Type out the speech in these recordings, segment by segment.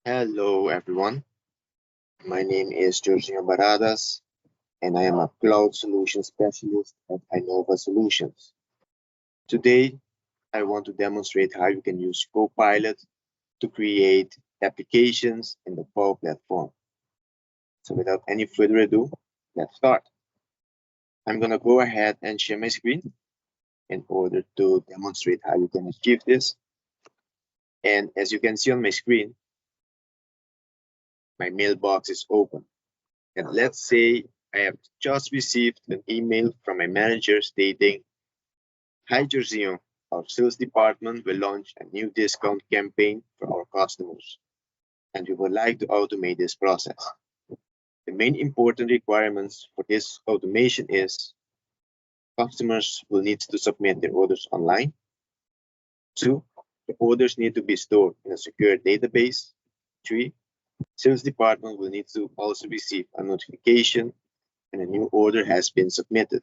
Hello, everyone. My name is Jorginho Baradas, and I am a cloud solution specialist at Innova Solutions. Today, I want to demonstrate how you can use Copilot to create applications in the Power Platform. So, without any further ado, let's start. I'm going to go ahead and share my screen in order to demonstrate how you can achieve this. And as you can see on my screen, my mailbox is open. And let's say I have just received an email from my manager stating, "Hi Jorginho, our sales department will launch a new discount campaign for our customers, and we would like to automate this process. The main important requirements for this automation is customers will need to submit their orders online. 2, the orders need to be stored in a secure database. 3, sales department will need to also receive a notification when a new order has been submitted.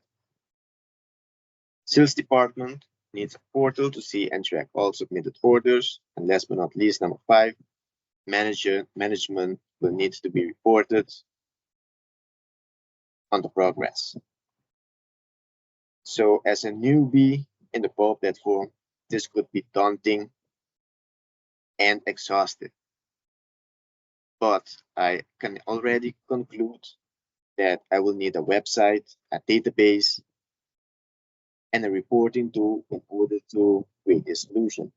Sales department needs a portal to see and track all submitted orders. And last but not least, number 5, management will need to be reported on the progress. So as a newbie in the Power Platform, this could be daunting and exhausting. But I can already conclude that I will need a website, a database, and a reporting tool in order to create a solution.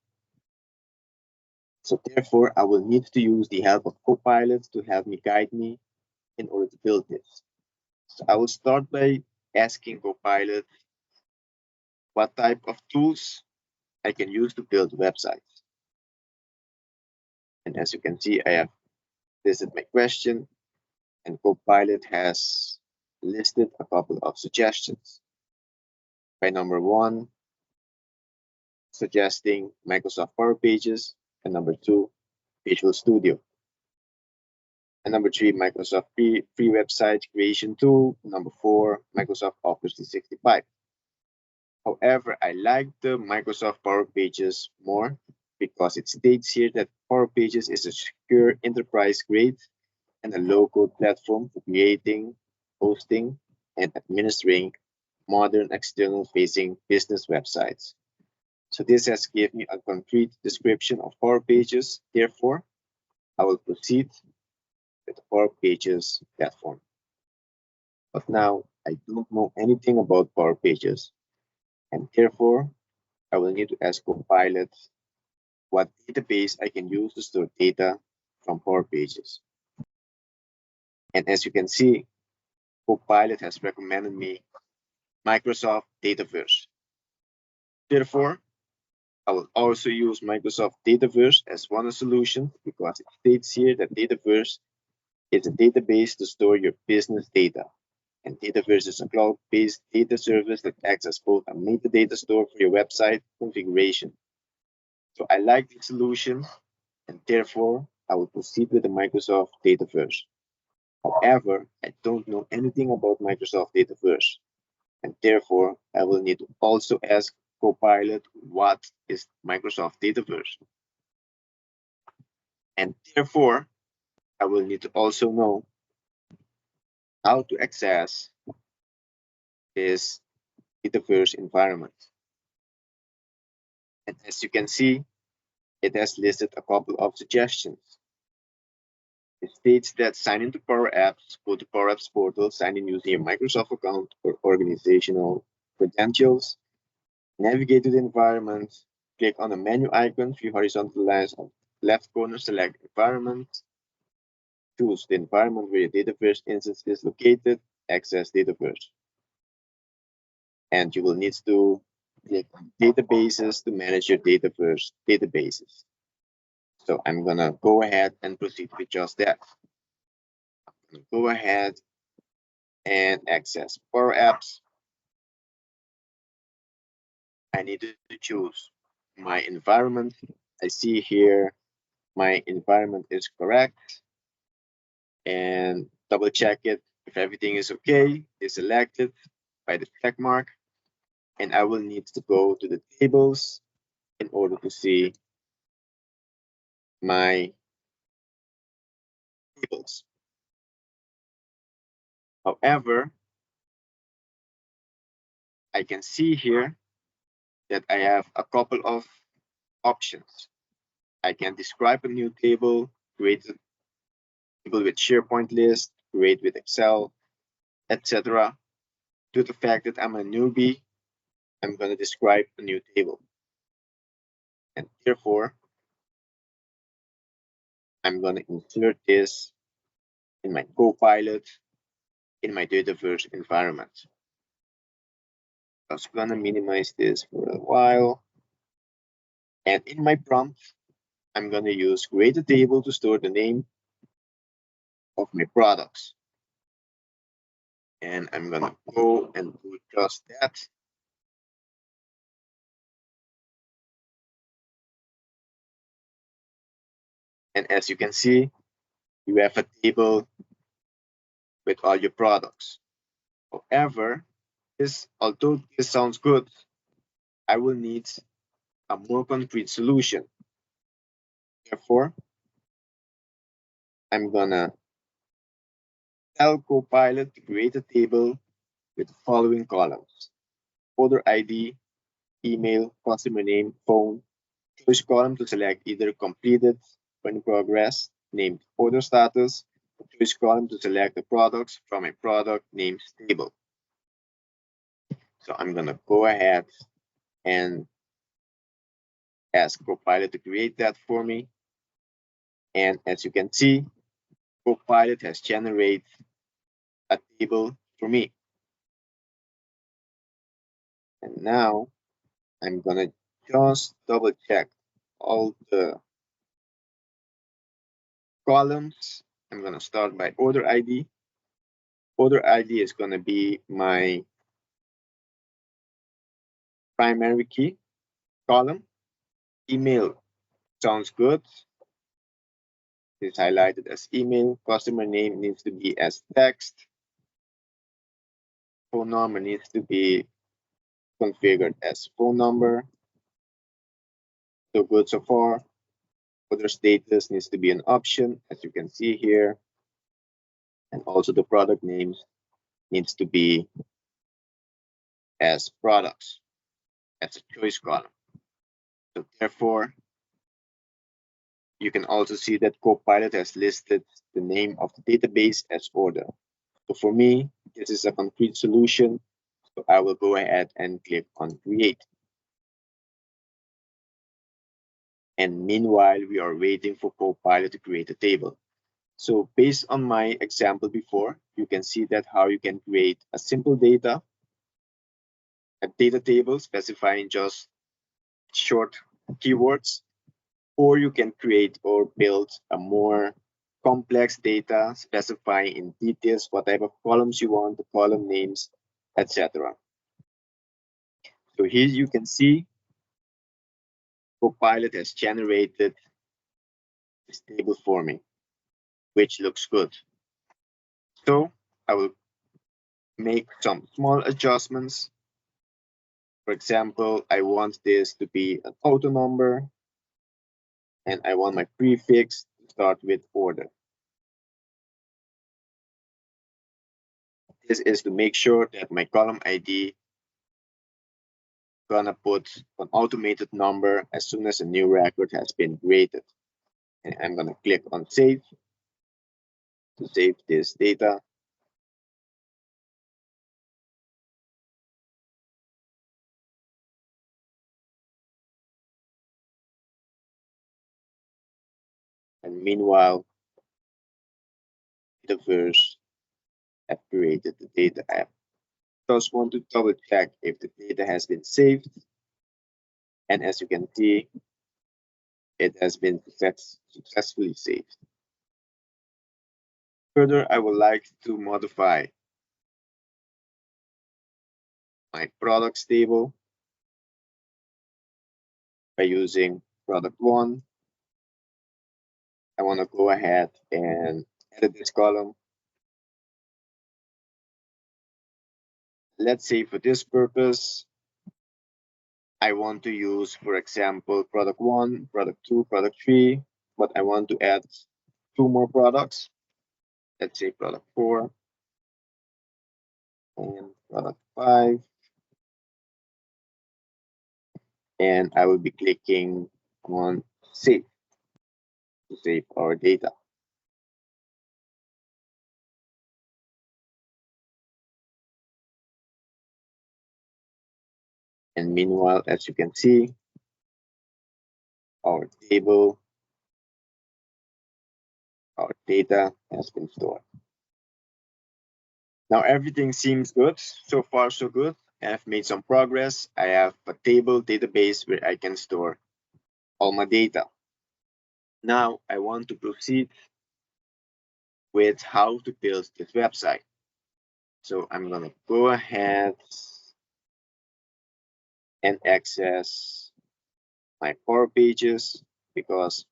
So therefore, I will need to use the help of Copilot to help me guide me in order to build this. So I will start by asking Copilot what type of tools I can use to build websites. And as you can see, I have listed my question, and Copilot has listed a couple of suggestions. By number 1, suggesting Microsoft Power Pages, and number 2, Visual Studio. And number 3, Microsoft free website creation tool. Number 4, Microsoft Office 365. However, I like the Microsoft Power Pages more because it states here that Power Pages is a secure enterprise grade and a low-code platform for creating, hosting, and administering modern external-facing business websites. So this has given me a concrete description of Power Pages. Therefore, I will proceed with the Power Pages platform. But now I don't know anything about Power Pages, and therefore I will need to ask Copilot what database I can use to store data from Power Pages. And as you can see, Copilot has recommended me Microsoft Dataverse. Therefore, I will also use Microsoft Dataverse as one solution because it states here that Dataverse is a database to store your business data. And Dataverse is a cloud-based data service that acts as both a metadata store for your website configuration. So I like the solution, and therefore I will proceed with the Microsoft Dataverse. However, I don't know anything about Microsoft Dataverse, and therefore I will need to also ask Copilot what is Microsoft Dataverse. And therefore, I will need to also know how to access this Dataverse environment. And as you can see, it has listed a couple of suggestions. It states that sign into PowerApps, go to PowerApps portal, sign in using your Microsoft account or organizational credentials, navigate to the environment, click on the menu icon, 3 horizontal lines on left corner, select environment, choose the environment where your Dataverse instance is located, access Dataverse. And you will need to click on databases to manage your Dataverse databases. So I'm gonna go ahead and proceed with just that. I'm gonna go ahead and access PowerApps. I need to choose my environment. I see here my environment is correct, and double check it. If everything is okay, is selected by the check mark, and I will need to go to the tables in order to see my tables. However, I can see here that I have a couple of options. I can describe a new table, create a table with SharePoint list, create with Excel, etc. Due to the fact that I'm a newbie, I'm going to describe a new table. And therefore, I'm going to insert this in my Copilot in my Dataverse environment. I'm just going to minimize this for a while. And in my prompt, I'm going to use create a table to store the name of my products. And I'm going to go and do just that. And as you can see, you have a table with all your products. However, although this sounds good, I will need a more concrete solution. Therefore, I'm gonna tell Copilot to create a table with the following columns: order ID, email, customer name, phone. Choose column to select either completed or in progress, named order status. Choose column to select the products from a product names table. So I'm gonna go ahead and ask Copilot to create that for me. And as you can see, Copilot has generated a table for me. And now I'm gonna just double check all the columns. I'm gonna start by order ID. Order ID is gonna be my primary key column. Email sounds good. It's highlighted as email. Customer name needs to be as text. Phone number needs to be configured as phone number. So good so far. Order status needs to be an option, as you can see here. And also the product names needs to be as products, as a choice column. So therefore, you can also see that Copilot has listed the name of the database as order. So for me, this is a concrete solution. So I will go ahead and click on create. And meanwhile, we are waiting for Copilot to create a table. So based on my example before, you can see that how you can create a simple data table specifying just short keywords, or you can create or build a more complex data specifying in details what type of columns you want, the column names, etc. So here you can see Copilot has generated this table for me, which looks good. So I will make some small adjustments. For example, I want this to be an auto number, and I want my prefix to start with order. This is to make sure that my column ID gonna put an automated number as soon as a new record has been created. And I'm gonna click on save to save this data. And meanwhile, Dataverse have created the data app. Just want to double check if the data has been saved. And as you can see, it has been successfully saved. Further, I would like to modify my products table by using product one. I want to go ahead and edit this column. Let's say for this purpose, I want to use, for example, product one, product two, product three, but I want to add two more products. let's say product 4 and product 5. And I will be clicking on save to save our data. And meanwhile, as you can see, our table, our data has been stored. Now everything seems good. So far, so good. I've made some progress. I have a table database where I can store all my data. Now I want to proceed with how to build this website. So I'm going to go ahead and access my Power Pages, because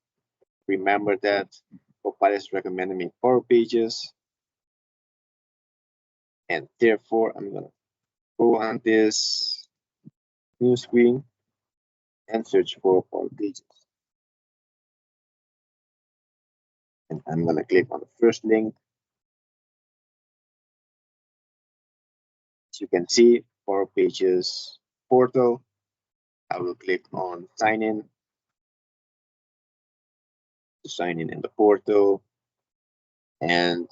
remember that Copilot is recommending me Power Pages. And therefore, I'm going to go on this new screen and search for Power Pages. And I'm going to click on the first link. As you can see, Power Pages portal. I will click on sign in to sign in the portal. And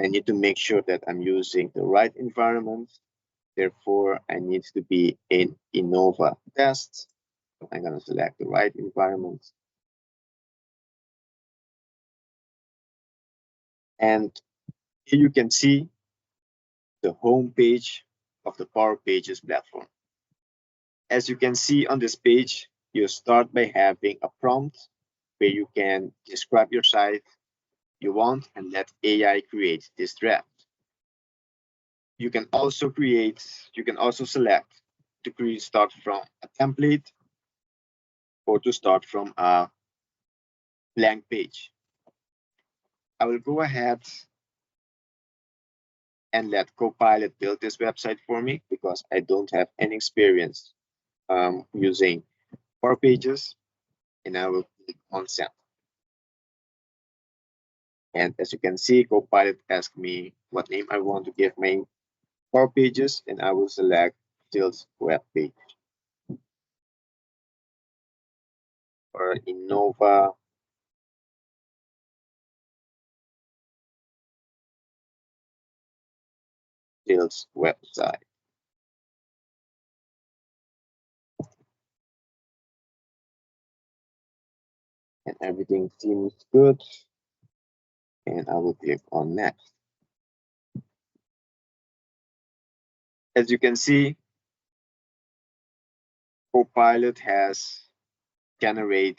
I need to make sure that I'm using the right environment. Therefore, I need to be in Innova test. So I'm going to select the right environment. And here you can see the home page of the Power Pages platform. As you can see on this page, you start by having a prompt where you can describe your site you want and let AI create this draft. You can also select to start from a template or to start from a blank page. I will go ahead and let Copilot build this website for me because I don't have any experience using Power Pages, and I will click on send. And as you can see, Copilot asked me what name I want to give my Power Pages, and I will select Sales Web Page or Innova Sales Website. And everything seems good. And I will click on next. As you can see, Copilot has generated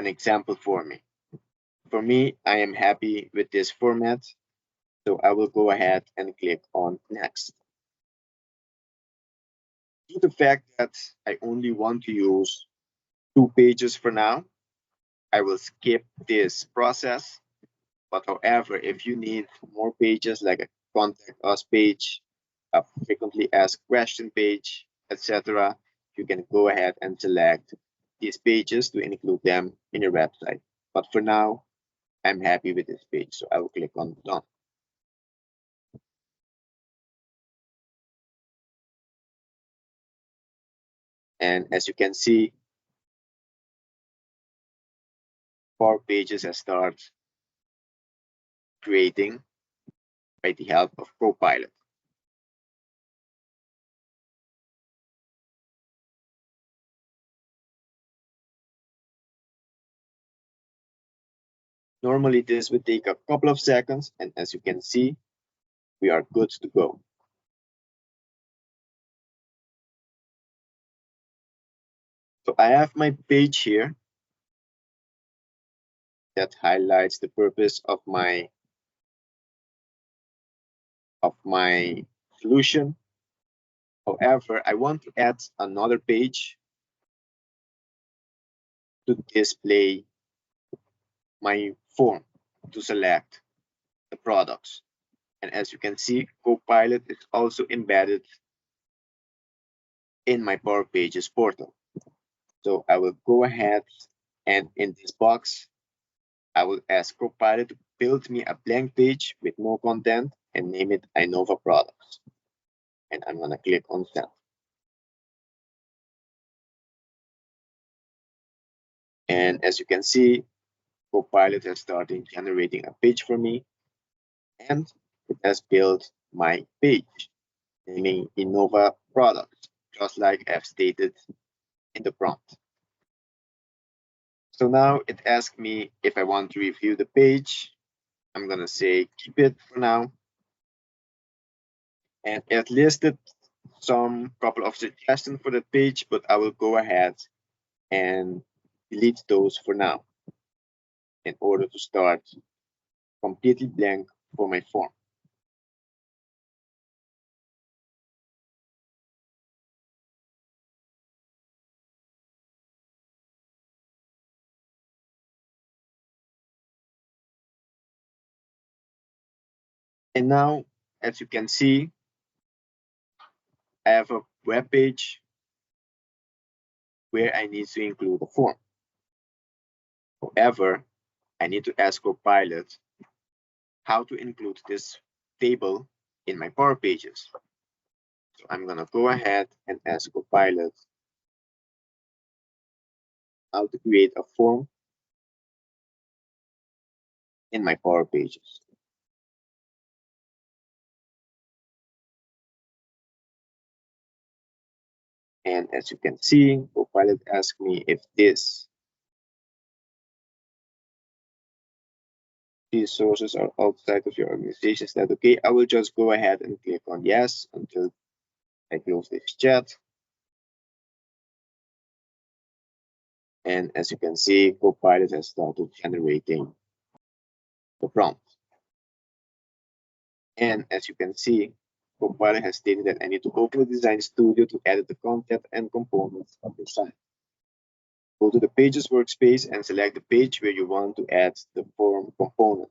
an example for me. For me, I am happy with this format, so I will go ahead and click on next. Due to the fact that I only want to use 2 pages for now, I will skip this process. But however, if you need more pages like a contact us page, a frequently asked question page, etc., you can go ahead and select these pages to include them in your website. But for now, I'm happy with this page, so I will click on done. And as you can see, Power Pages has started creating by the help of Copilot. Normally, this would take a couple of seconds, and as you can see, we are good to go. So I have my page here that highlights the purpose of my solution. However, I want to add another page to display my form to select the products. And as you can see, Copilot is also embedded in my Power Pages portal. So I will go ahead and in this box, I will ask Copilot to build me a blank page with no content and name it Innova Products. And I'm going to click on Send. And as you can see, Copilot has started generating a page for me, and it has built my page, naming Innova Products, just like I've stated in the prompt. So now it asks me if I want to review the page. I'm going to say keep it for now. And it listed some couple of suggestions for the page, but I will go ahead and delete those for now in order to start completely blank for my form. And now, as you can see, I have a web page where I need to include a form. However, I need to ask Copilot how to include this table in my Power Pages. So I'm going to go ahead and ask Copilot how to create a form in my Power Pages. And as you can see, Copilot asked me if these sources are outside of your organization. Is that okay? I will just go ahead and click on yes until I close this chat. And as you can see, Copilot has started generating the prompt. And as you can see, Copilot has stated that I need to open the Design Studio to edit the content and components of the site. Go to the Pages workspace and select the page where you want to add the form component.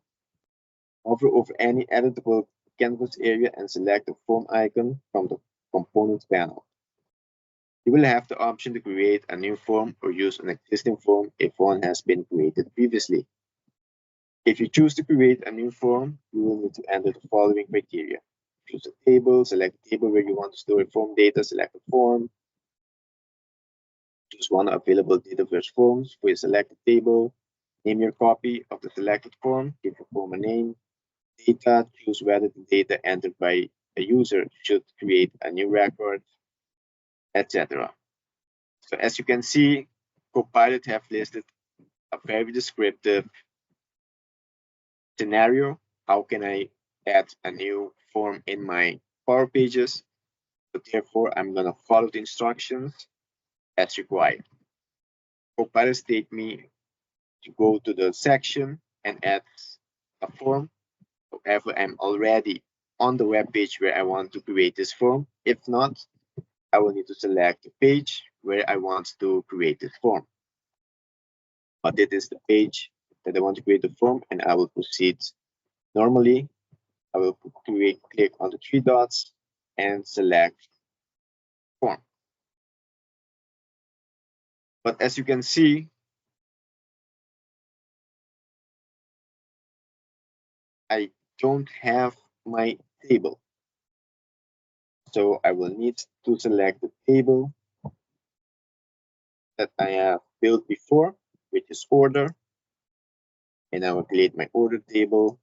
Hover over any editable canvas area and select the form icon from the Components panel. You will have the option to create a new form or use an existing form if one has been created previously. If you choose to create a new form, you will need to enter the following criteria. Choose a table, select the table where you want to store form data, select a form. Choose one available Dataverse forms for your selected table. Name your copy of the selected form, give your form a name. Data, choose whether the data entered by a user should create a new record, etc. So as you can see, Copilot have listed a very descriptive scenario. How can I add a new form in my Power Pages? So therefore, I'm going to follow the instructions as required. Copilot state me to go to the section and add a form. However, I'm already on the web page where I want to create this form. If not, I will need to select the page where I want to create this form. But this is the page that I want to create the form, and I will proceed normally. I will click on the three dots and select form. But as you can see, I don't have my table. So I will need to select the table that I have built before, which is order. And I will create my order table,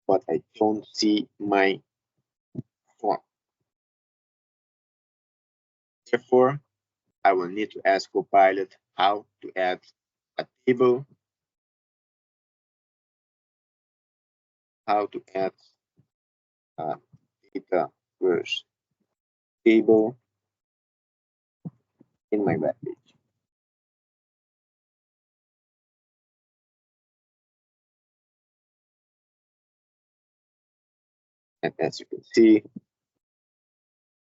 but I don't see my form. Therefore, I will need to ask Copilot how to add a table, how to add a Dataverse table in my web page. And as you can see,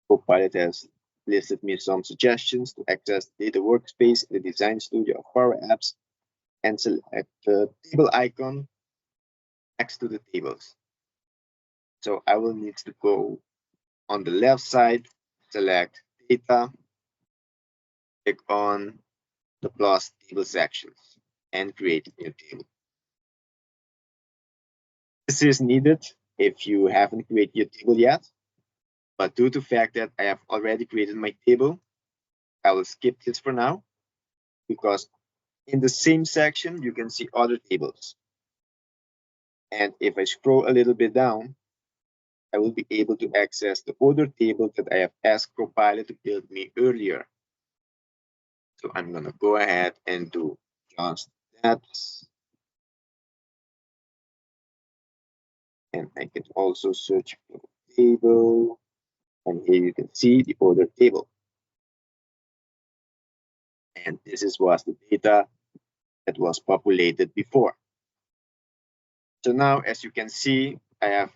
Copilot has listed me some suggestions to access the data workspace in the Design Studio of PowerApps and select the table icon next to the tables. So I will need to go on the left side, select data, click on the plus table sections. and create a new table. This is needed if you haven't created your table yet, but due to the fact that I have already created my table, I will skip this for now, because in the same section, you can see other tables. And if I scroll a little bit down, I will be able to access the other table that I have asked Copilot to build me earlier. So I'm gonna go ahead and do just that. And I can also search for the table. And here you can see the other table. And this was the data that was populated before. So now, as you can see, I have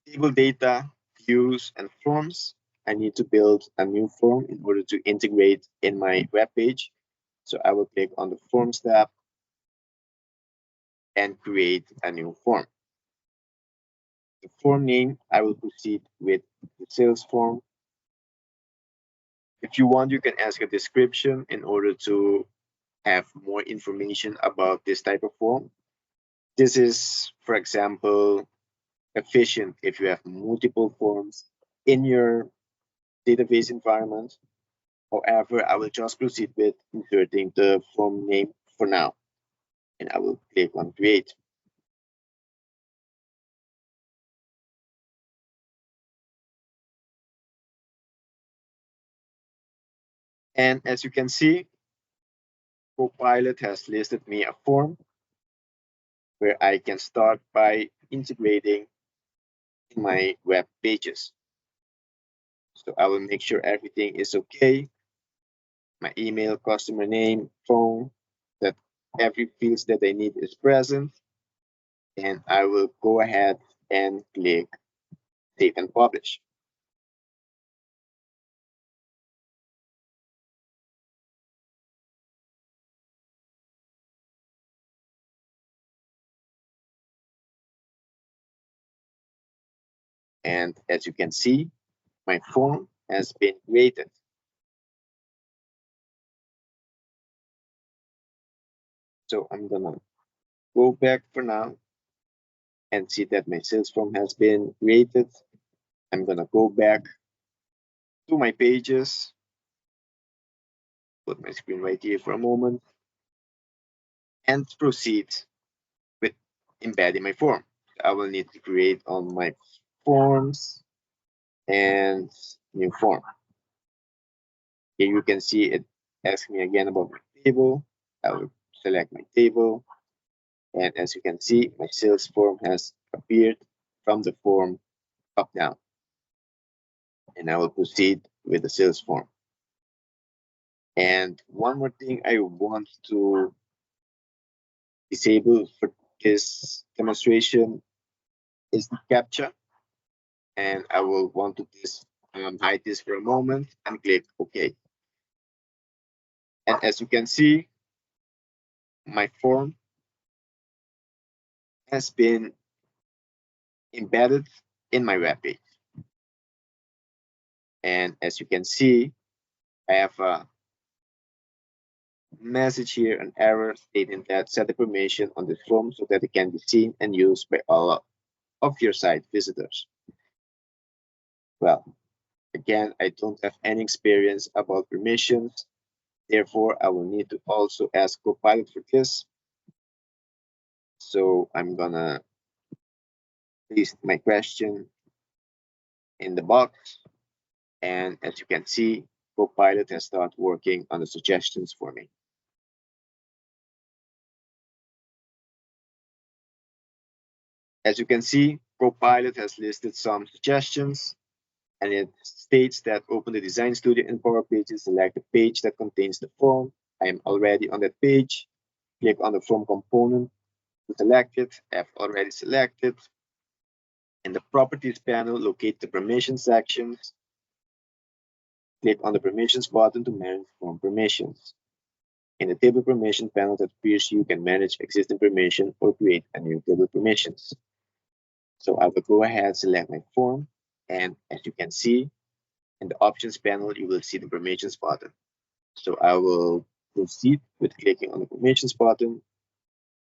table data, views, and forms. I need to build a new form in order to integrate in my web page. So I will click on the Forms tab and create a new form. The form name, I will proceed with the sales form. If you want, you can ask a description in order to have more information about this type of form. This is, for example, efficient if you have multiple forms in your database environment. However, I will just proceed with inserting the form name for now, and I will click on create. And as you can see, Copilot has listed me a form where I can start by integrating in my web pages. So I will make sure everything is okay. My email, customer name, phone, that every fields that I need is present. And I will go ahead and click save and publish. And as you can see, my form has been created. So I'm gonna go back for now and see that my sales form has been created. I'm gonna go back to my pages, put my screen right here for a moment, and proceed with embedding my form. I will need to create on my forms and new form. Here you can see it asks me again about my table. I will select my table. And as you can see, my sales form has appeared from the form up down. And I will proceed with the sales form. And one more thing I want to disable for this demonstration is the CAPTCHA. And I will want to hide this for a moment and click OK. And as you can see, my form has been embedded in my web page. And as you can see, I have a message here, an error stating that set the permission on this form so that it can be seen and used by all of your site visitors. Well, again, I don't have any experience about permissions. Therefore, I will need to also ask Copilot for this. So I'm gonna paste my question in the box. And as you can see, Copilot has started working on the suggestions for me. As you can see, Copilot has listed some suggestions, and it states that open the Design Studio in Power Pages, select the page that contains the form. I am already on that page. Click on the form component to select it. I have already selected. In the Properties panel, locate the Permission sections. Click on the Permissions button to manage form permissions. In the Table Permission panel that appears, you can manage existing permission or create a new table permissions. So I will go ahead, select my form, and as you can see, in the Options panel, you will see the Permissions button. So I will proceed with clicking on the Permissions button,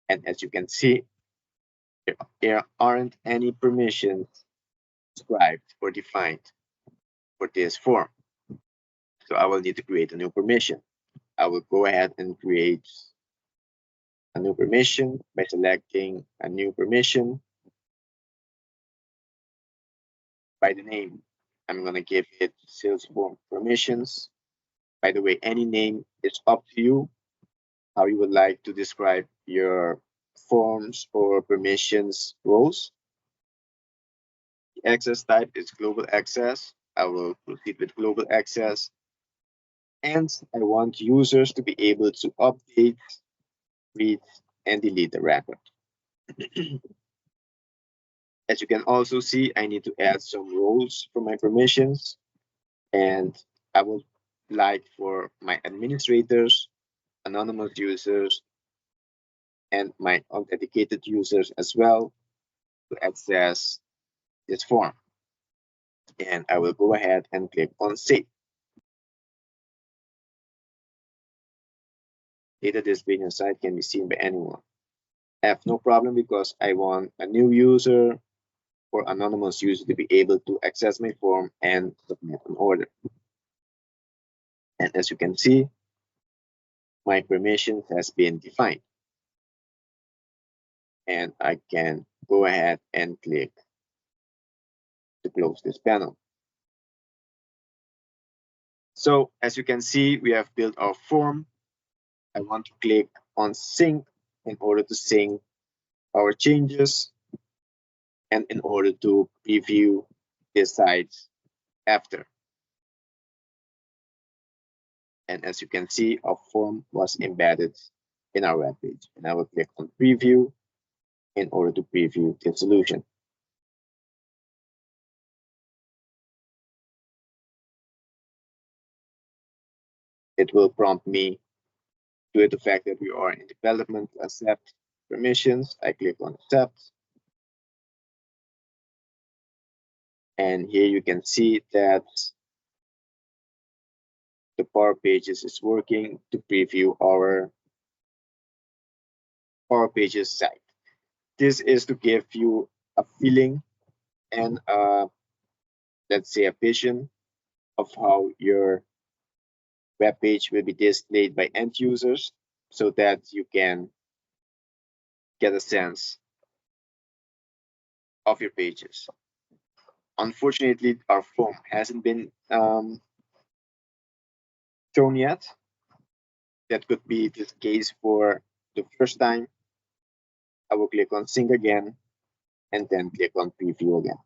And as you can see, there aren't any permissions described or defined for this form. So I will need to create a new permission. I will go ahead and create a new permission by selecting a new permission. By the name, I'm going to give it sales form permissions. By the way, any name is up to you, how you would like to describe your forms or permissions roles. The access type is global access. I will proceed with global access. And I want users to be able to update, read, and delete the record. As you can also see, I need to add some roles for my permissions. And I would like for my administrators, anonymous users, and my authenticated users as well to access this form. And I will go ahead and click on Save. Data displayed in site can be seen by anyone. I have no problem because I want a new user or anonymous user to be able to access my form and submit an order. And as you can see, my permission has been defined. And I can go ahead and click to close this panel. So as you can see, we have built our form. I want to click on sync in order to sync our changes and in order to preview the sites after. And as you can see, our form was embedded in our web page. And I will click on preview in order to preview the solution. It will prompt me due to the fact that we are in development to accept permissions. I click on accept. And here you can see that the Power Pages is working to preview our Power Pages site. This is to give you a feeling and let's say a vision of how your web page will be displayed by end users so that you can get a sense of your pages. Unfortunately, our form hasn't been shown yet. That could be the case for the first time. I will click on sync again and then click on preview again.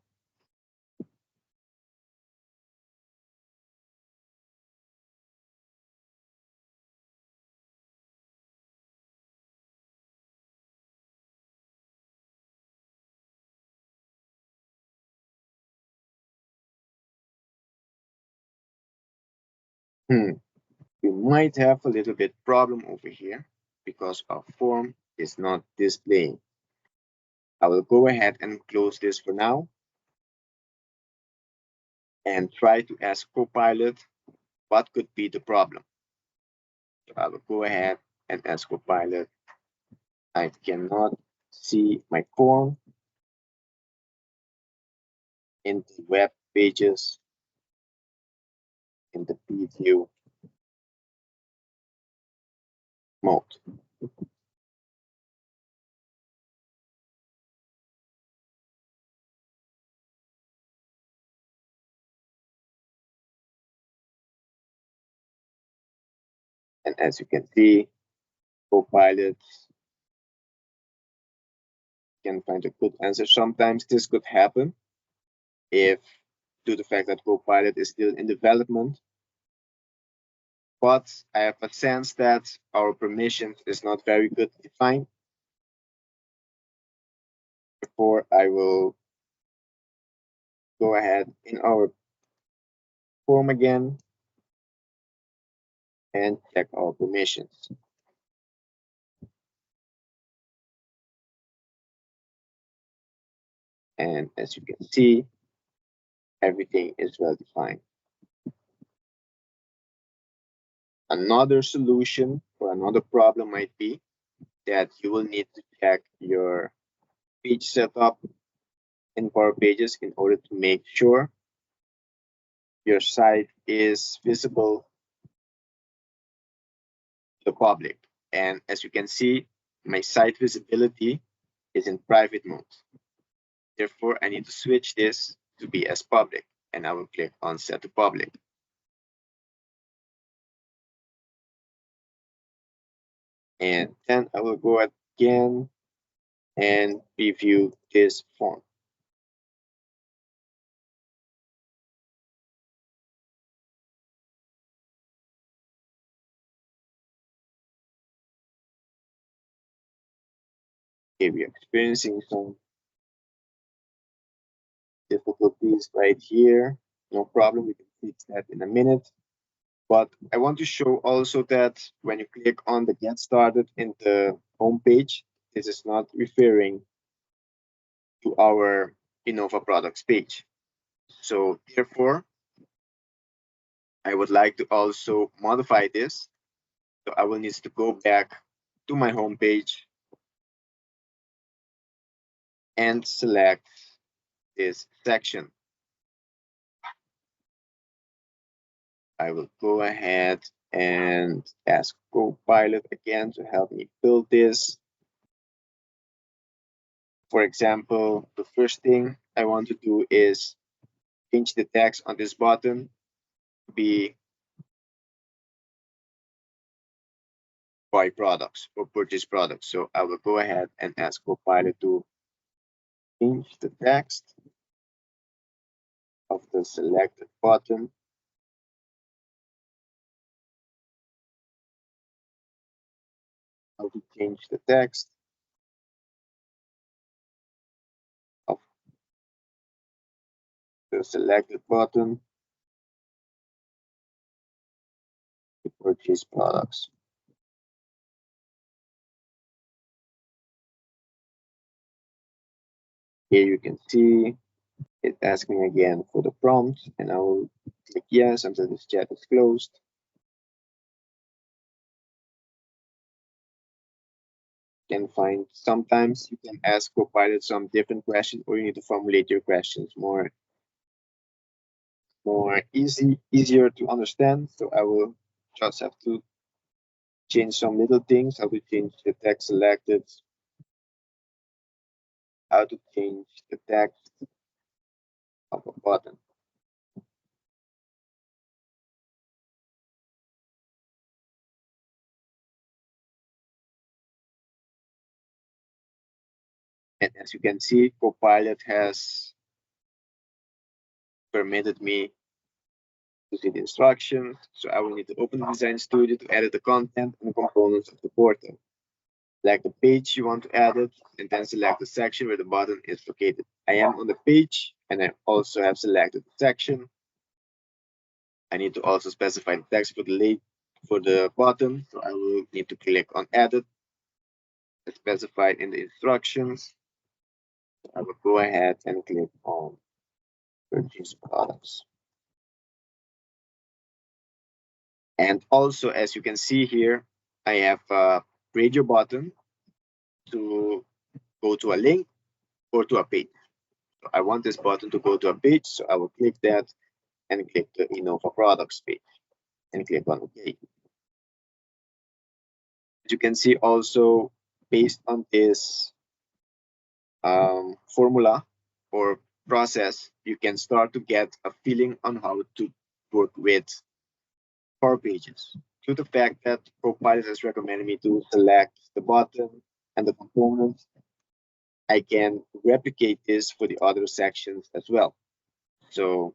We might have a little bit problem over here because our form is not displaying. I will go ahead and close this for now and try to ask Copilot what could be the problem. So I will go ahead and ask Copilot. I cannot see my form in the web pages in the preview mode. And as you can see, Copilot can find a good answer. Sometimes this could happen if due to the fact that Copilot is still in development. But I have a sense that our permissions is not very good defined. Therefore, I will go ahead in our form again and check our permissions. And as you can see, everything is well defined. Another solution for another problem might be that you will need to check your page setup in Power Pages in order to make sure your site is visible to the public. And as you can see, my site visibility is in private mode. Therefore, I need to switch this to be as public, and I will click on set to public. And then I will go again and preview this form. Okay, we are experiencing some difficulties right here. No problem, we can fix that in a minute. But I want to show also that when you click on the Get Started in the home page, this is not referring to our Innova products page. So therefore, I would like to also modify this. So I will need to go back to my home page and select this section. I will go ahead and ask Copilot again to help me build this. For example, the first thing I want to do is change the text on this button to be buy products or purchase products. So I will go ahead and ask Copilot to change the text of the selected button how to change the text of the selected button to purchase products. Here you can see it asking again for the prompt, and I will click yes until this chat is closed. You can find sometimes you can ask Copilot some different questions, or you need to formulate your questions more easier to understand. So I will just have to change some little things, how to change the text selected, how to change the text of a button. And as you can see, Copilot has permitted me to see the instructions. So I will need to open the Design Studio to edit the content and the components of the portal. Select the page you want to edit, and then select the section where the button is located. I am on the page, and I also have selected the section. I need to also specify the text for the button, so I will need to click on Edit, as specified in the instructions. I will go ahead and click on Purchase Products. And also, as you can see here, I have a radio button to go to a link or to a page. So I want this button to go to a page, so I will click that and click the Innova products page and click on OK. As you can see also, based on this formula or process, you can start to get a feeling on how to work with Power Pages. Due to the fact that Copilot has recommended me to select the button and the components, I can replicate this for the other sections as well. So,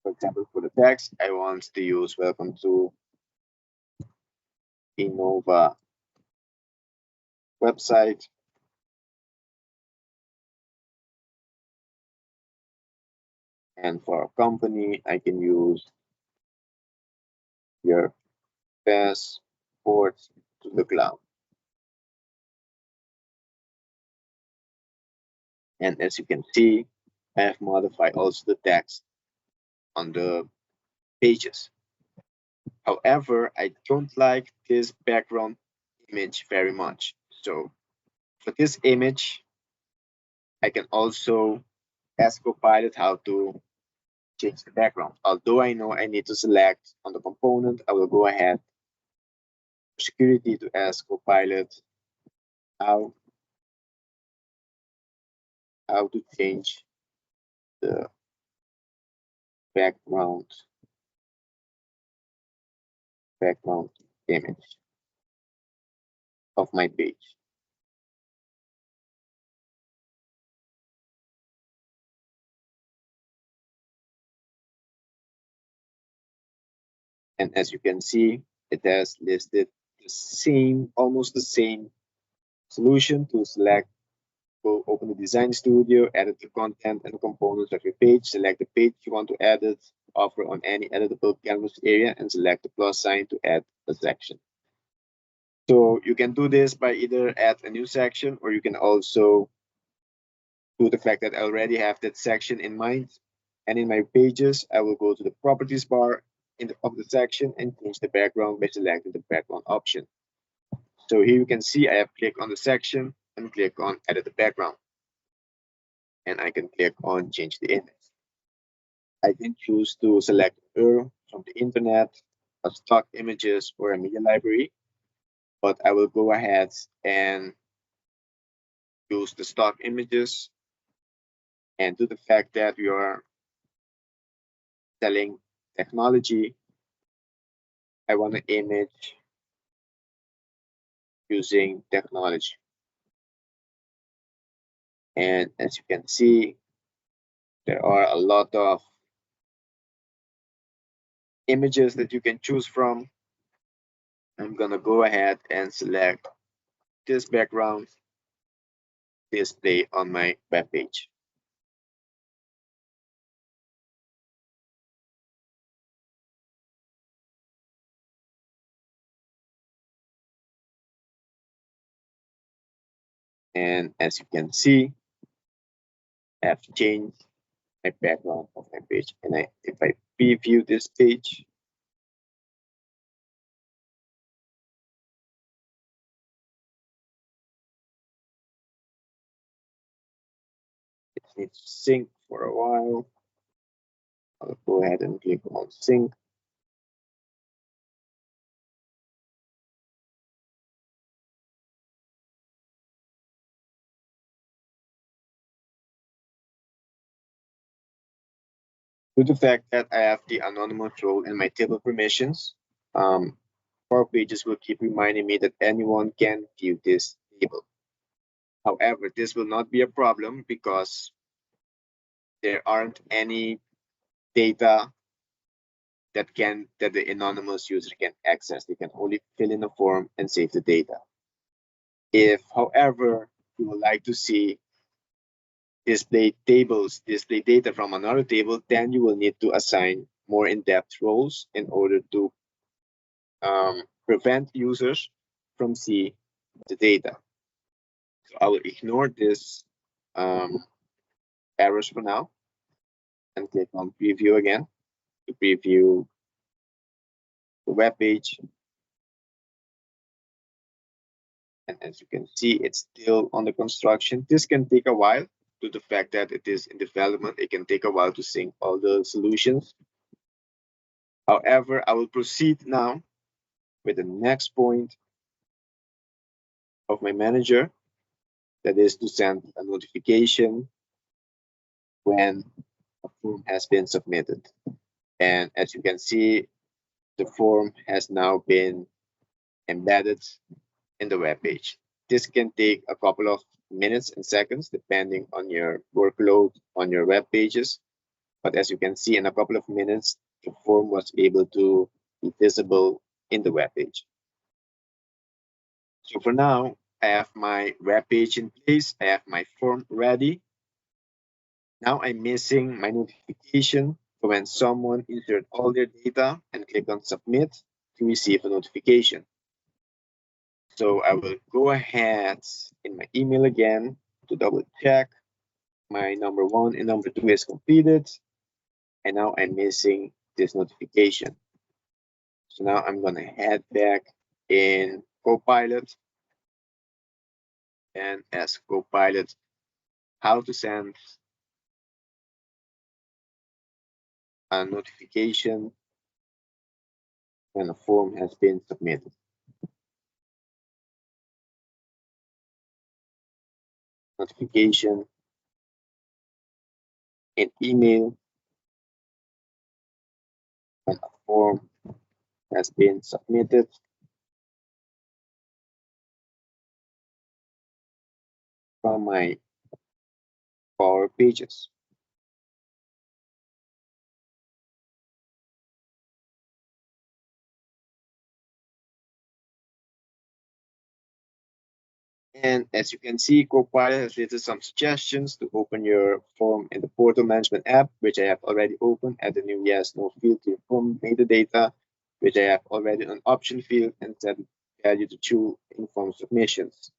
for example, for the text, I want to use welcome to Innova website. And for our company, I can use your passport to the cloud. And as you can see, I have modified also the text on the pages. However, I don't like this background image very much. So for this image, I can also ask Copilot how to change the background. Although I know I need to select on the component, I will go ahead for security to ask Copilot how to change the background image of my page. And as you can see, it has listed the same, almost the same solution to select. Go open the design studio, edit the content and the components of your page, select the page you want to edit, offer on any editable canvas area, and select the plus sign to add a section. So you can do this by either add a new section, or you can also do the fact that I already have that section in mind. And in my pages, I will go to the properties bar of the section and change the background by selecting the background option. So here you can see I have clicked on the section and click on edit the background. And I can click on change the image. I can choose to select from the internet, a stock images, or a media library, but I will go ahead and use the stock images. And due to the fact that we are selling technology, I want an image using technology. And as you can see, there are a lot of images that you can choose from. I'm gonna go ahead and select this background display on my web page. And as you can see, I have changed my background of my page. And if I preview this page, it needs to sync for a while. I'll go ahead and click on sync. Due to the fact that I have the anonymous role in my table permissions, Power Pages will keep reminding me that anyone can view this table. However, this will not be a problem because there aren't any data that the anonymous user can access. They can only fill in a form and save the data. If, however, you would like to see display data from another table, then you will need to assign more in-depth roles in order to prevent users from seeing the data. So I will ignore this errors for now and click on preview again to preview the web page. And as you can see, it's still under construction. This can take a while due to the fact that it is in development. It can take a while to sync all the solutions. However, I will proceed now with the next point of my manager, that is to send a notification when a form has been submitted. And as you can see, the form has now been embedded in the web page. This can take a couple of minutes and seconds depending on your workload on your web pages. But as you can see, in a couple of minutes, the form was able to be visible in the web page. So for now, I have my web page in place. I have my form ready. Now I'm missing my notification for when someone insert all their data and click on submit to receive a notification. So I will go ahead in my email again to double check my number 1 and number 2 is completed. And now I'm missing this notification. So now I'm gonna head back in Copilot and ask Copilot how to send a notification when a form has been submitted. Notification in email when a form has been submitted. From my Power Pages. And as you can see, Copilot has listed some suggestions to open your form in the portal management app, which I have already opened. Add a new yes, no field to your form metadata, which I have already an option field, and set value to true in form submissions,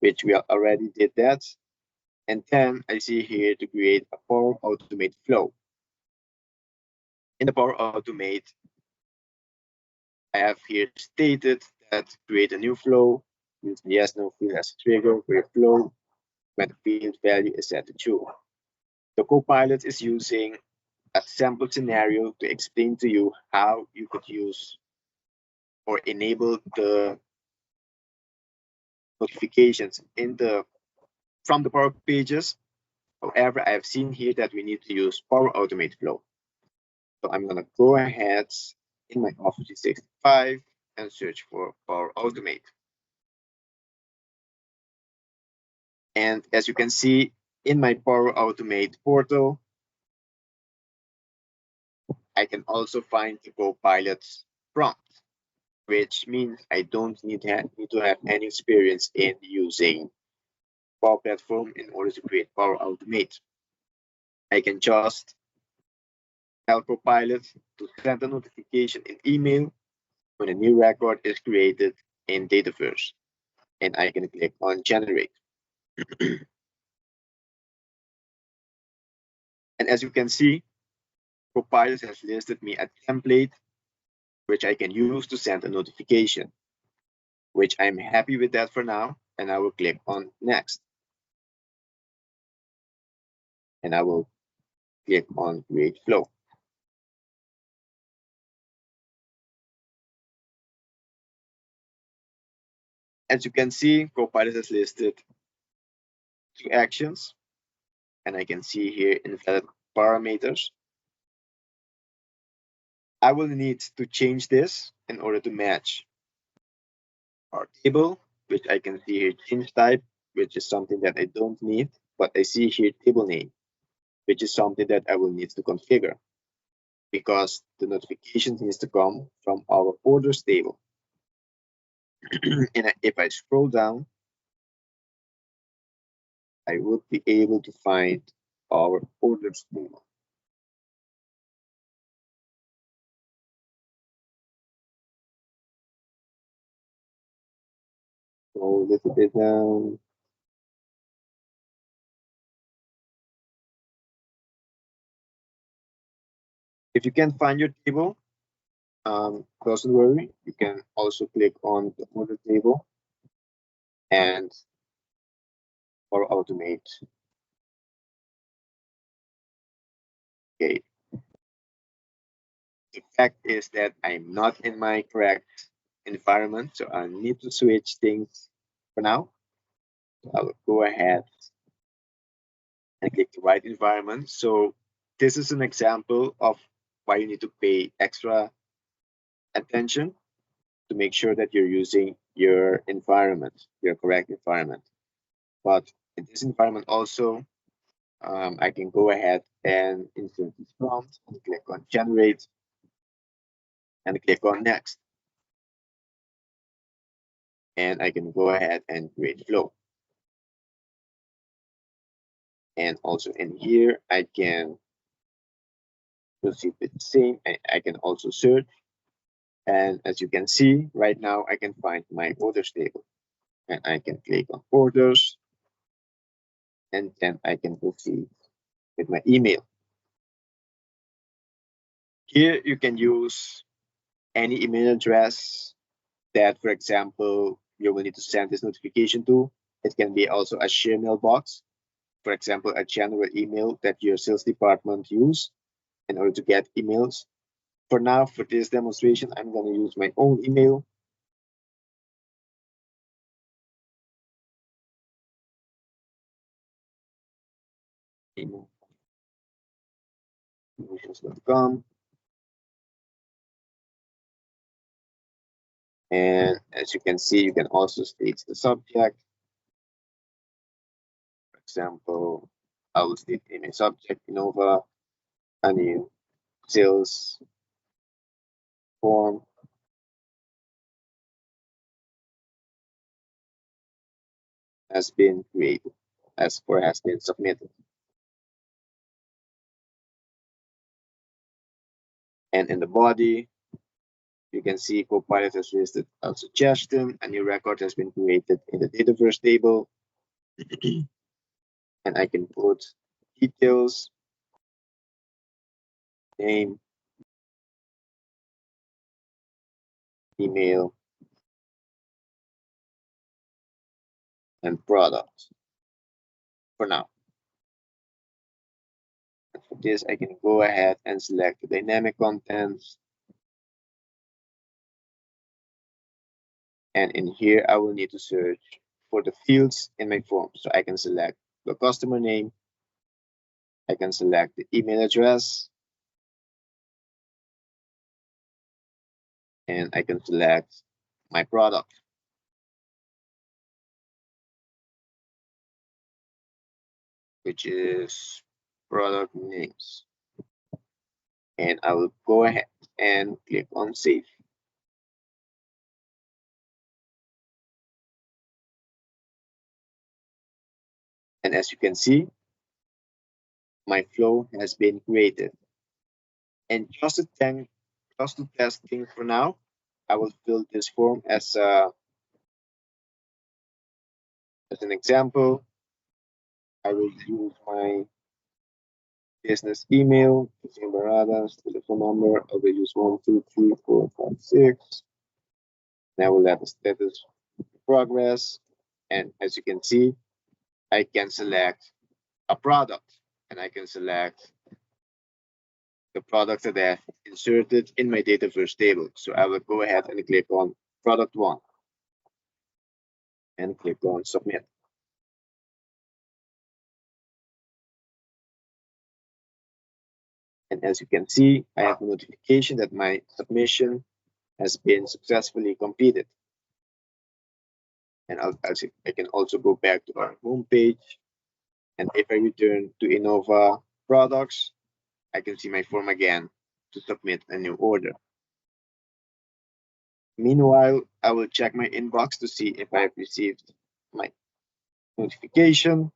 which we already did that. And then I see here to create a Power Automate flow. In the Power Automate, I have here stated that create a new flow, use the yes, no field as a trigger for your flow when the field value is set to true. The Copilot is using a sample scenario to explain to you how you could use or enable the notifications from the Power Pages. However, I have seen here that we need to use Power Automate flow. So I'm going to go ahead in my Office 365 and search for Power Automate. And as you can see in my Power Automate portal, I can also find the Copilot's prompt, which means I don't need to have any experience in using Power Platform in order to create Power Automate. I can just tell Copilot to send a notification in email when a new record is created in Dataverse, and I can click on Generate. And as you can see, Copilot has listed me a template which I can use to send a notification, which I'm happy with that for now, and I will click on Next. And I will click on Create Flow. As you can see, Copilot has listed 2 actions, and I can see here invalid parameters. I will need to change this in order to match our table, which I can see here change type, which is something that I don't need, but I see here table name, which is something that I will need to configure because the notification needs to come from our orders table. And if I scroll down, I would be able to find our orders table. So a little bit down. If you can't find your table, doesn't worry. You can also click on the order table and or automate. Okay. The fact is that I'm not in my correct environment, so I need to switch things for now. So I will go ahead and click the right environment. So this is an example of why you need to pay extra attention to make sure that you're using your environment, your correct environment. But in this environment also, I can go ahead and insert this prompt and click on generate and click on next. And I can go ahead and create flow. And also in here, I can proceed with the same. I can also search. And as you can see, right now, I can find my orders table. And I can click on orders. And then I can proceed with my email. Here, you can use any email address that, for example, you will need to send this notification to. It can be also a share mailbox, for example, a general email that your sales department use in order to get emails. For now, for this demonstration, I'm going to use my own email. Email.com. And as you can see, you can also state the subject. For example, I will state email subject Innova, a new sales form. Has been created, as or has been submitted. And in the body, you can see Copilot has listed a suggestion. A new record has been created in the Dataverse table. And I can put details, name, email, and product for now. And for this, I can go ahead and select the dynamic contents. And in here, I will need to search for the fields in my form. So I can select the customer name. I can select the email address. And I can select my product, which is product names. And I will go ahead and click on save. And as you can see, my flow has been created. And just to test things for now, I will fill this form as an example. I will use my business email, Baradas, telephone number. I will use 12345 6. And I will add the status progress. And as you can see, I can select a product, and I can select the product that I have inserted in my Dataverse table. So I will go ahead and click on product 1 and click on submit. And as you can see, I have a notification that my submission has been successfully completed. And I can also go back to our home page. And if I return to Innova products, I can see my form again to submit a new order. Meanwhile, I will check my inbox to see if I have received my notification.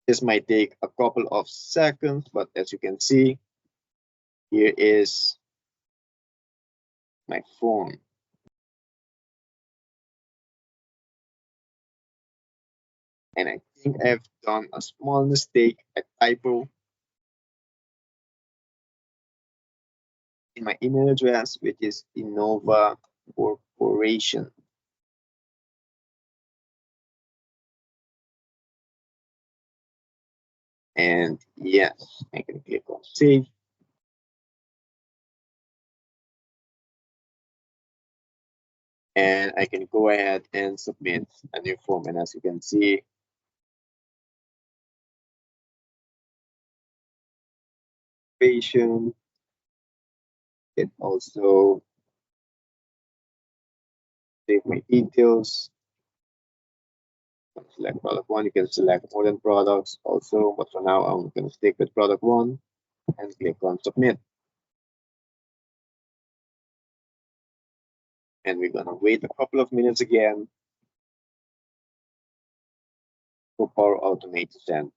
This might take a couple of seconds, but as you can see, here is my form. And I think I've done a small mistake, a typo in my email address, which is Innova Corporation. And yes, I can click on save. And I can go ahead and submit a new form. And as you can see, patient, it also save my details. Select product 1. You can select more than products also, but for now, I'm going to stick with product 1 and click on submit. And we're going to wait a couple of minutes again for Power Automate to send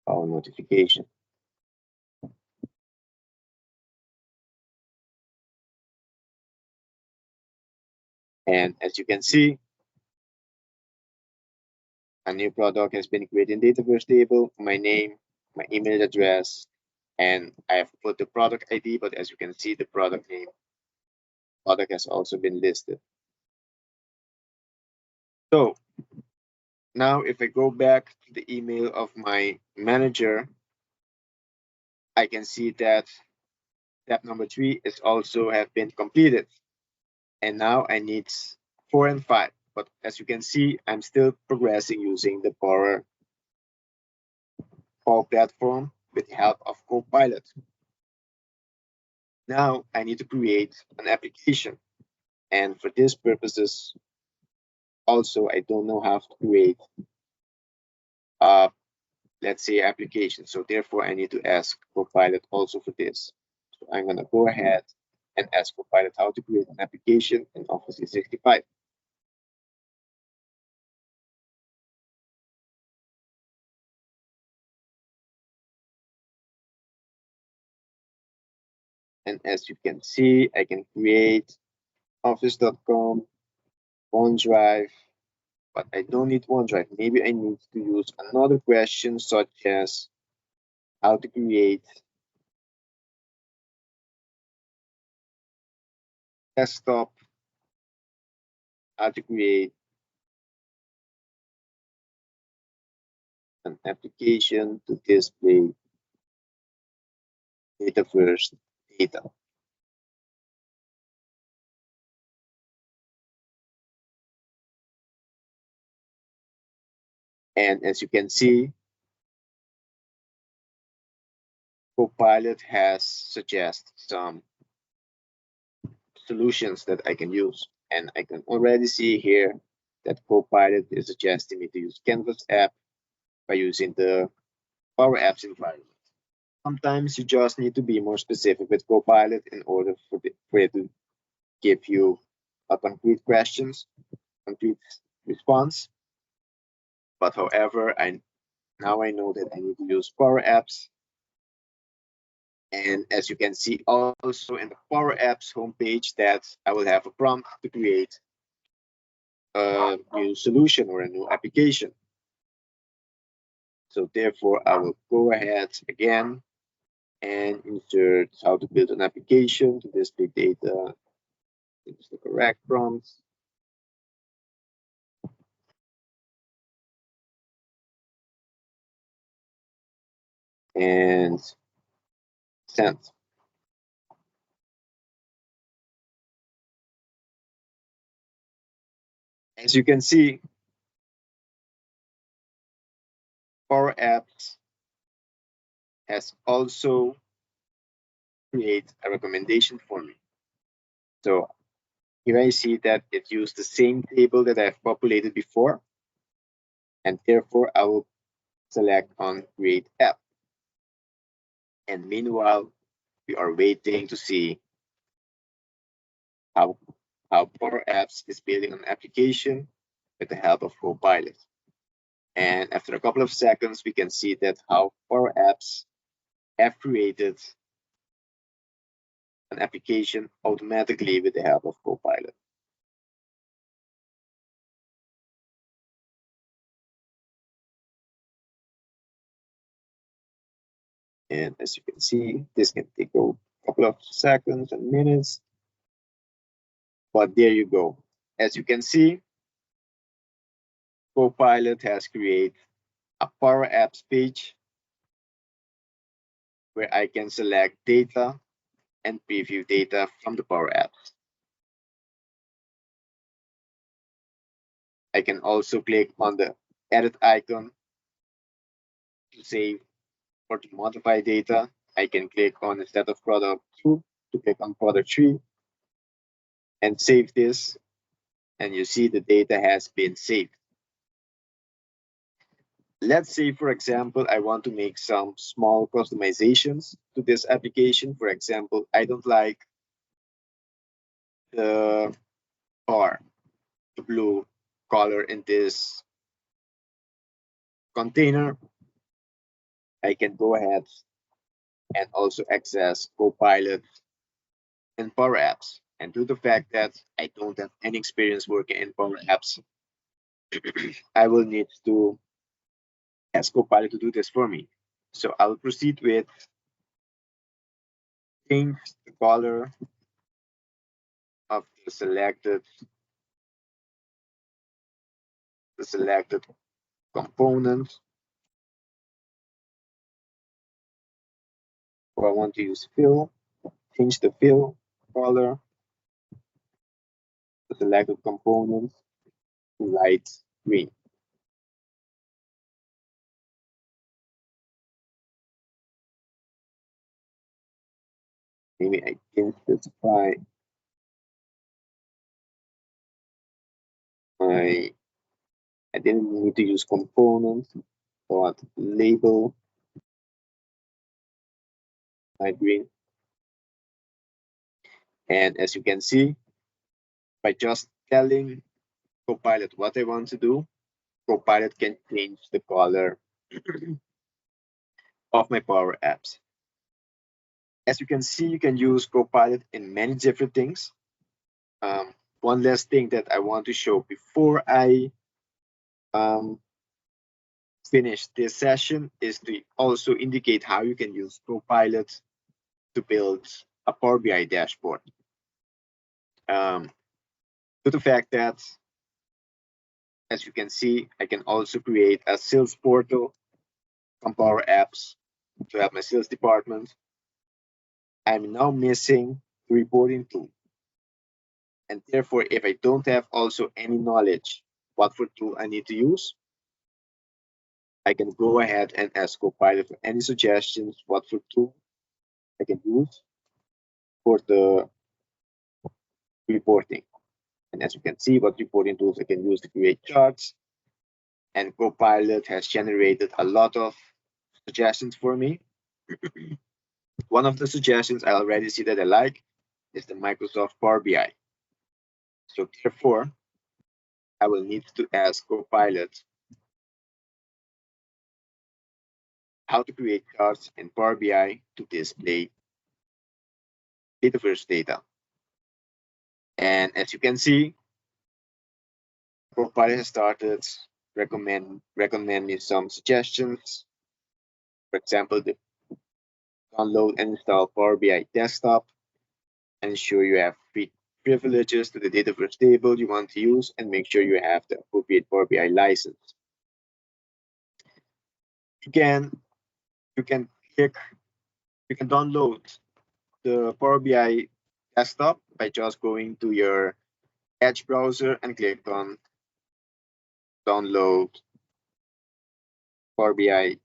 our notification. And as you can see, a new product has been created in Dataverse table, my name, my email address, and I have put the product ID, but as you can see, the product name product has also been listed. So now if I go back to the email of my manager, I can see that step number 3 is also have been completed. And now I need 4 and 5. But as you can see, I'm still progressing using the Power platform with the help of Copilot. Now I need to create an application. And for these purposes, also I don't know how to create let's say application. So therefore I need to ask Copilot also for this. So I'm gonna go ahead and ask Copilot how to create an application in Office 365. And as you can see, I can create office.com, OneDrive, but I don't need OneDrive. Maybe I need to use another question such as how to create desktop, how to create an application to display data first data. And as you can see, Copilot has suggested some solutions that I can use. And I can already see here that Copilot is suggesting me to use Canvas app by using the PowerApps environment. Sometimes you just need to be more specific with Copilot in order for it to give you a concrete concrete response. But however, now I know that I need to use PowerApps. And as you can see also in the PowerApps homepage that I will have a prompt to create a new solution or a new application. So therefore, I will go ahead again and insert how to build an application to display data. It's the correct prompts. And send. As you can see, PowerApps has also created a recommendation for me. So here I see that it used the same table that I've populated before, and therefore I will select on Create App. And meanwhile, we are waiting to see how PowerApps is building an application with the help of Copilot. And after a couple of seconds, we can see that how PowerApps have created an application automatically with the help of Copilot. And as you can see, this can take a couple of seconds and minutes, but there you go. As you can see, Copilot has created a PowerApps page where I can select data and preview data from the PowerApps. I can also click on the edit icon to save or to modify data. I can click on instead of product 2 to click on product 3 and save this. And you see the data has been saved. Let's say, for example, I want to make some small customizations to this application. For example, I don't like the bar, the blue color in this container. I can go ahead and also access Copilot and PowerApps. And due to the fact that I don't have any experience working in PowerApps, I will need to ask Copilot to do this for me. So I'll proceed with change the color of the selected component. Or I want to use fill, change the fill color, the selected component to light green. Maybe I can specify I didn't need to use component, but label light green. And as you can see, by just telling Copilot what I want to do, Copilot can change the color of my Power Apps. As you can see, you can use Copilot in many different things. One last thing that I want to show before I finish this session is to also indicate how you can use Copilot to build a Power BI dashboard. Due to the fact that, as you can see, I can also create a sales portal from Power Apps to help my sales department. I'm now missing the reporting tool. And therefore, if I don't have also any knowledge what for tool I need to use, I can go ahead and ask Copilot for any suggestions what for tool I can use for the reporting. And as you can see, what reporting tools I can use to create charts. And Copilot has generated a lot of suggestions for me. One of the suggestions I already see that I like is the Microsoft Power BI. So therefore, I will need to ask Copilot how to create charts in Power BI to display Dataverse data. And as you can see, Copilot has started recommending some suggestions. For example, the download and install Power BI desktop, ensure you have free privileges to the Dataverse table you want to use, and make sure you have the appropriate Power BI license. You can download the Power BI desktop by just going to your Edge browser and click on download Power BI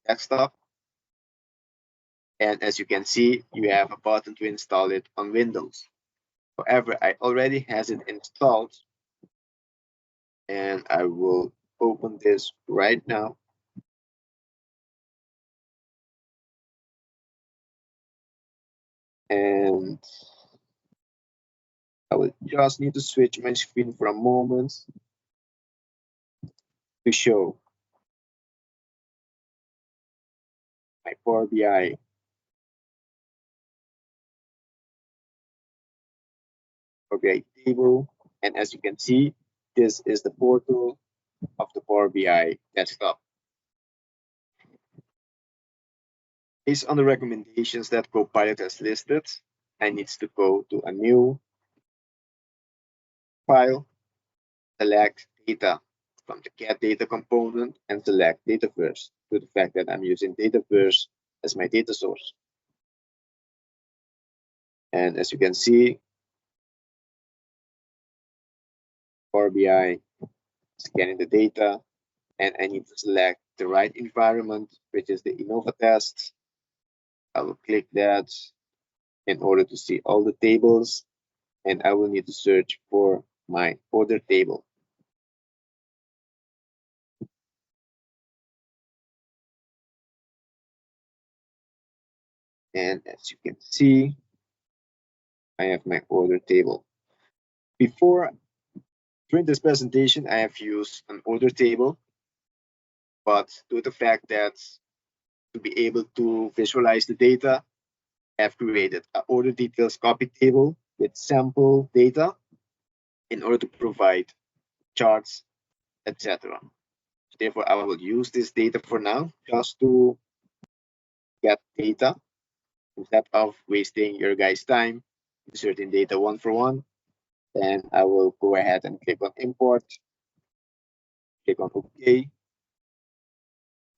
desktop. And as you can see, you have a button to install it on Windows. However, I already has it installed, and I will open this right now. And I will just need to switch my screen for a moment to show my Power BI table. And as you can see, this is the portal of the Power BI desktop. Based on the recommendations that Copilot has listed, I need to go to a new file, select data from the get data component, and select Dataverse, to the fact that I'm using Dataverse as my data source. And as you can see, Power BI scanning the data, and I need to select the right environment, which is the Innova test. I will click that in order to see all the tables, and I will need to search for my order table. And as you can see, I have my order table. During this presentation, I have used an order table, but due to the fact that to be able to visualize the data, I have created an order details copy table with sample data in order to provide charts, etc. Therefore, I will use this data for now just to get data instead of wasting your guys' time inserting data one for one. Then I will go ahead and click on import, click on OK,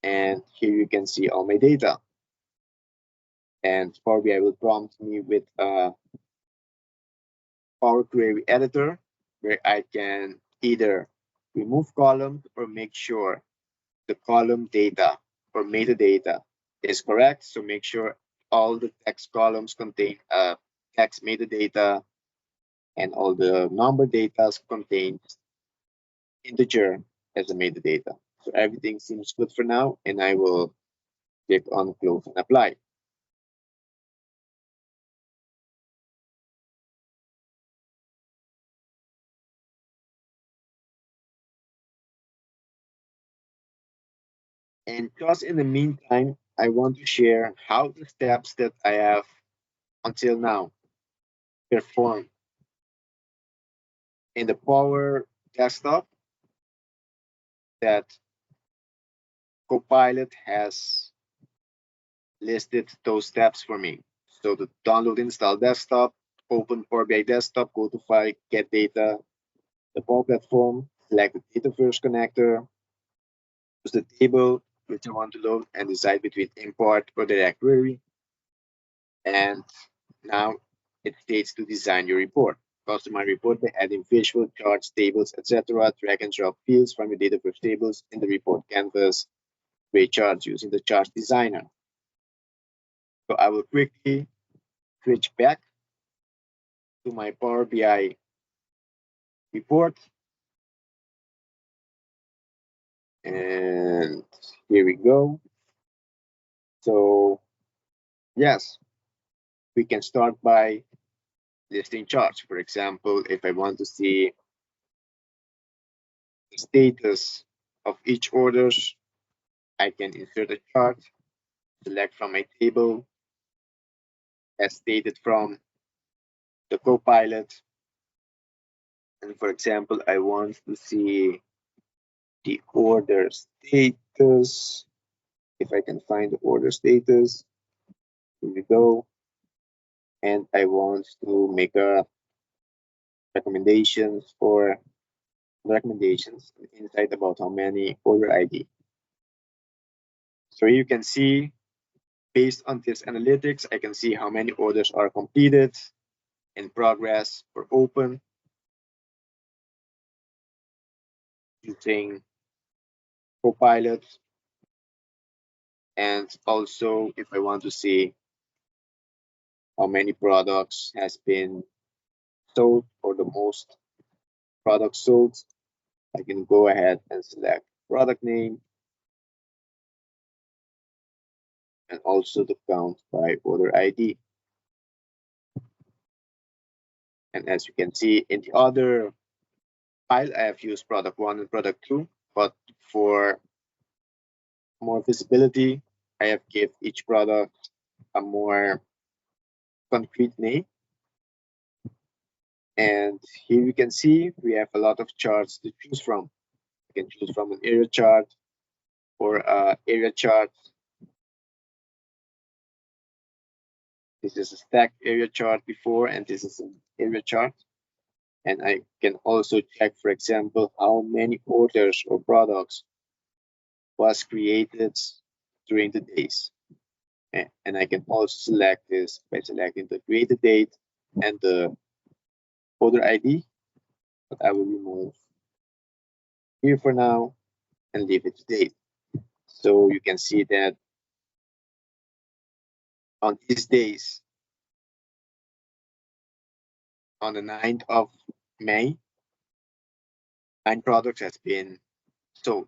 and here you can see all my data. And Power BI will prompt me with a Power Query editor where I can either remove columns or make sure the column data or metadata is correct. So make sure all the text columns contain text metadata and all the number data contains integer as a metadata. So everything seems good for now, and I will click on close and apply. And just in the meantime, I want to share how the steps that I have until now performed in the Power Desktop that Copilot has listed those steps for me. So to download, install desktop, open Power BI desktop, go to file, get data, the Power Platform, select the data first connector, choose the table which I want to load, and decide between import or direct query. And now it states to design your report. Customize report by adding visual charts, tables, etc. Drag and drop fields from your data first tables in the report canvas. Create charts using the chart designer. So I will quickly switch back to my Power BI report. And here we go. So yes, we can start by listing charts. For example, if I want to see the status of each orders, I can insert a chart, select from my table, as stated from the Copilot. And for example, I want to see the order status. If I can find the order status, here we go. And I want to make a recommendations insight about how many order ID. So you can see based on this analytics, I can see how many orders are completed, in progress, or open using Copilot. And also if I want to see how many products has been sold or the most products sold, I can go ahead and select product name and also the count by order ID. And as you can see in the other file, I have used product 1 and product 2, but for more visibility, I have give each product a more concrete name. And here you can see we have a lot of charts to choose from. You can choose from an area chart or a area chart. This is a stacked area chart before, and this is an area chart. And I can also check, for example, how many orders or products was created during the days. And I can also select this by selecting the created date and the order ID, but I will remove here for now and leave it to date. So you can see that on these days, on the 9th of May, 9 products has been sold.